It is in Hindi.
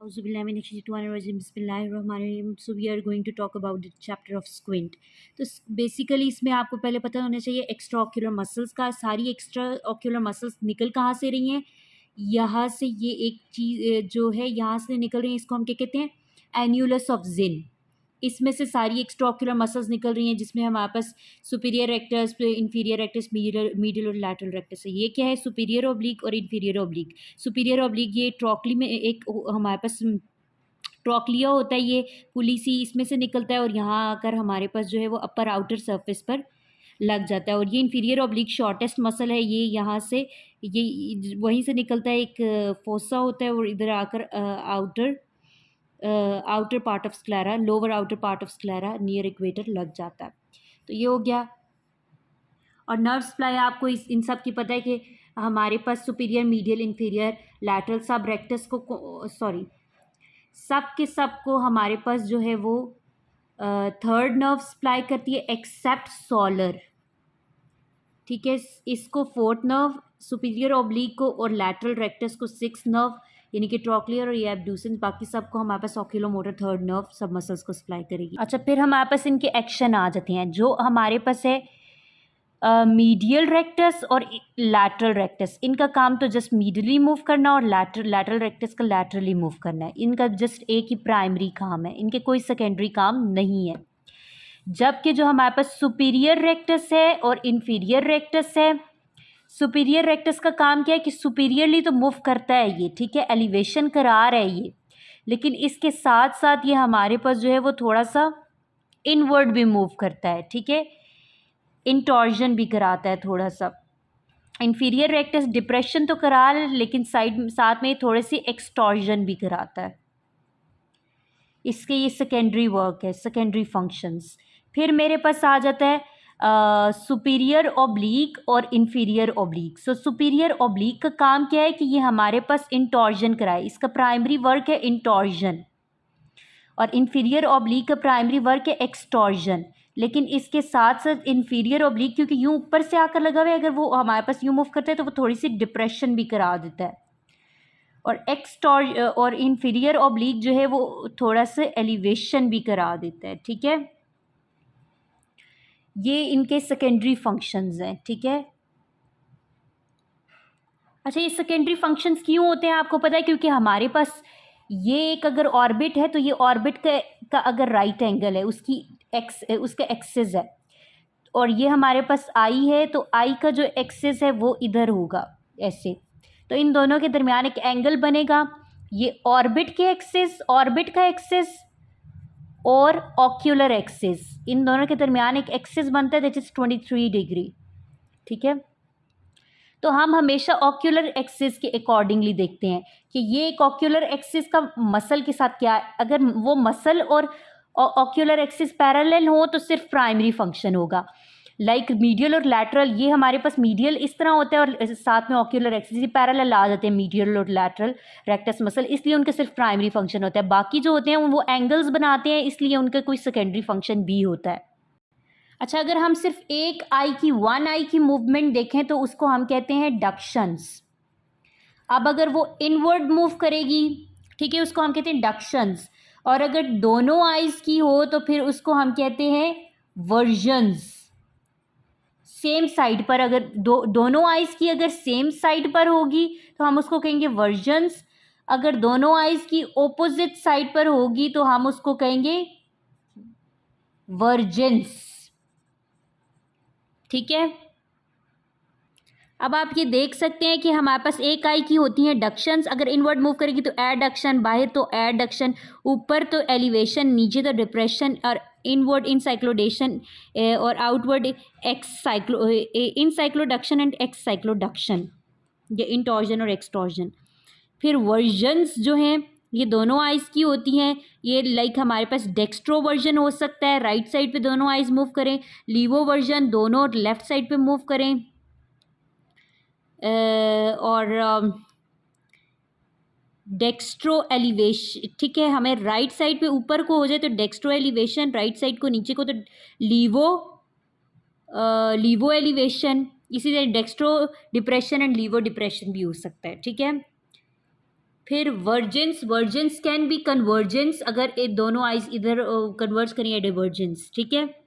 So we are going to talk about the chapter of squint. तो बेसिकली इसमें आपको पहले पता होना चाहिए एक्स्ट्रा ऑक्यूलर मसल्स का। सारी एक्स्ट्रा ऑक्यूलर मसल्स निकल कहाँ से रही हैं? यहाँ से। ये एक चीज़ जो है यहाँ से निकल रही है, इसको हम क्या कहते हैं? एन्यूलस ऑफ जिन। इसमें से सारी एक्स्ट्रा ऑक्यूलर मसल्स निकल रही हैं, जिसमें हमारे पास superior rectus, inferior rectus, medial और लैटरल रेक्टस है। ये क्या है? सुपीरियर ऑब्लिक और इंफीरियर ऑब्लिक। सुपीरियर ऑब्लिक ये ट्रॉकली में एक हमारे पास ट्रॉक्लिया होता है, ये पुली सी इसमें से निकलता है और यहाँ आकर हमारे पास जो है वो अपर आउटर सरफेस पर लग जाता है। और ये इंफीरियर ऑब्लिक शॉर्टेस्ट मसल है, ये यहाँ से ये वहीं से निकलता है, एक फोसा होता है और इधर आकर outer part of sclera, lower outer part of sclera near equator लग जाता है। तो ये हो गया। और नर्व सप्लाई आपको इन सब की पता है कि हमारे पास सुपीरियर, मीडियल, इंफीरियर, लैटरल, सब रेक्टस को सब के सब को हमारे पास जो है वो थर्ड नर्व सप्लाई करती है एक्सेप्ट सोलर। ठीक है, इसको फोर्थ नर्व, सुपीरियर ऑब्लिक को और लैटरल रेक्टस को सिक्स नर्व यानी कि ट्रॉक्लियर और ये एब्ड्यूसेंस, बाकी सबको हमारे पास ऑक्यूलोमोटर थर्ड नर्व सब मसल्स को सप्लाई करेगी। अच्छा, फिर हमारे पास इनके एक्शन आ जाते हैं। जो हमारे पास है मीडियल रेक्टस और लैटरल रेक्टस, इनका काम तो जस्ट मीडियली मूव करना और लैटरल रेक्टस का लैटरली मूव करना है। इनका जस्ट एक ही प्राइमरी काम है, इनके कोई सेकेंडरी काम नहीं है। जबकि जो हमारे पास सुपीरियर रेक्टस है और इंफीरियर रेक्टस है, सुपीरियर रेक्टस का काम क्या है कि सुपीरियरली तो मूव करता है ये, ठीक है, एलिवेशन करा रहा है ये, लेकिन इसके साथ साथ ये हमारे पास जो है वो थोड़ा सा इनवर्ड भी मूव करता है, ठीक है, इंटॉर्जन भी कराता है थोड़ा सा। इंफीरियर रेक्टस डिप्रेशन तो करा है लेकिन साथ में थोड़े सी एक्सटॉर्जन भी कराता है। इसके ये सेकेंडरी वर्क है, सेकेंडरी फंक्शंस। फिर मेरे पास आ जाता है सुपीरियर ऑब्लिक और इंफीरियर ऑब्लिक। सो सुपीरियर ऑब्लिक का काम क्या है कि ये हमारे पास इंटॉर्जन कराए, इसका प्राइमरी वर्क है इंटॉर्जन। और इंफीरियर ऑब्लिक का प्राइमरी वर्क है एक्सटॉर्जन। लेकिन इसके साथ साथ इंफीरियर ऑब्लिक क्योंकि यूँ ऊपर से आकर लगा हुआ है, अगर वो हमारे पास यूँ मूव करता है तो वो थोड़ी सी डिप्रेशन भी करा देता है। और इंफीरियर ऑब्लिक जो है वो थोड़ा सा एलिवेशन भी करा देता है, ठीक है। ये इनके सेकेंडरी फंक्शंस हैं, ठीक है। अच्छा, ये सेकेंडरी फंक्शंस क्यों होते हैं आपको पता है? क्योंकि हमारे पास ये एक अगर ऑर्बिट है तो ये ऑर्बिट का अगर राइट एंगल है, उसका एक्सिस है, और ये हमारे पास आई है तो आई का जो एक्सिस है वो इधर होगा ऐसे, तो इन दोनों के दरमियान एक एंगल बनेगा। ये ऑर्बिट का एक्सिस और ऑक्यूलर एक्सिस, इन दोनों के दरमियान एक एक्सिस बनता है दैट इज 23 डिग्री, ठीक है। तो हम हमेशा ऑक्यूलर एक्सिस के अकॉर्डिंगली देखते हैं कि ये एक ऑक्यूलर एक्सिस का मसल के साथ क्या है। अगर वो मसल और ऑक्यूलर एक्सिस पैरेलल हो तो सिर्फ प्राइमरी फंक्शन होगा। लाइक मीडियल और लैटरल, ये हमारे पास मीडियल इस तरह होता है और साथ में ऑक्यूलर एक्सिस, ये पैरेलल आ जाते हैं मीडियल और लैटरल रेक्टस मसल, इसलिए उनका सिर्फ प्राइमरी फंक्शन होता है। बाकी जो होते हैं वो एंगल्स बनाते हैं, इसलिए उनका कोई सेकेंडरी फंक्शन भी होता है। अच्छा, अगर हम सिर्फ वन आई की मूवमेंट देखें तो उसको हम कहते हैं डक्शंस। अब अगर वो इनवर्ड मूव करेगी, ठीक है, उसको हम कहते हैं डक्शंस। और अगर दोनों आईज की हो तो फिर उसको हम कहते हैं वर्जन्स। सेम साइड पर अगर दोनों आईज की अगर सेम साइड पर होगी तो हम उसको कहेंगे वर्जन्स। अगर दोनों आईज की ऑपोजिट साइड पर होगी तो हम उसको कहेंगे वर्जेंस, ठीक है। अब आप ये देख सकते हैं कि हमारे पास एक आई की होती हैं डक्शंस, अगर इनवर्ड मूव करेगी तो एडक्शन, बाहर तो एडक्शन, ऊपर तो एलिवेशन, नीचे तो डिप्रेशन, और इनवर्ड इनसाइक्लोडेशन और आउटवर्ड इनसाइक्लोडक्शन एंड एक्साइक्लोडक्शन, ये इंटॉर्जन और एक्सटॉर्जन। फिर वर्जन्स जो हैं ये दोनों आइज़ की होती हैं। ये लाइक हमारे पास डेक्स्ट्रो वर्जन हो सकता है, राइट साइड पे दोनों आइज़ मूव करें। लीवो वर्जन दोनों लेफ्ट साइड पे मूव करें। और डेक्स्ट्रो एलिवेशन, ठीक है, हमें राइट साइड पे ऊपर को हो जाए तो डेक्स्ट्रो एलिवेशन, राइट साइड को नीचे को तो लीवो एलिवेशन। इसी तरह डेक्स्ट्रो डिप्रेशन एंड लीवो डिप्रेशन भी हो सकता है, ठीक है। फिर वर्जेंस, वर्जेंस कैन बी कन्वर्जेंस, अगर ये दोनों आइज इधर कन्वर्ज करें, या डिवर्जेंस, ठीक है।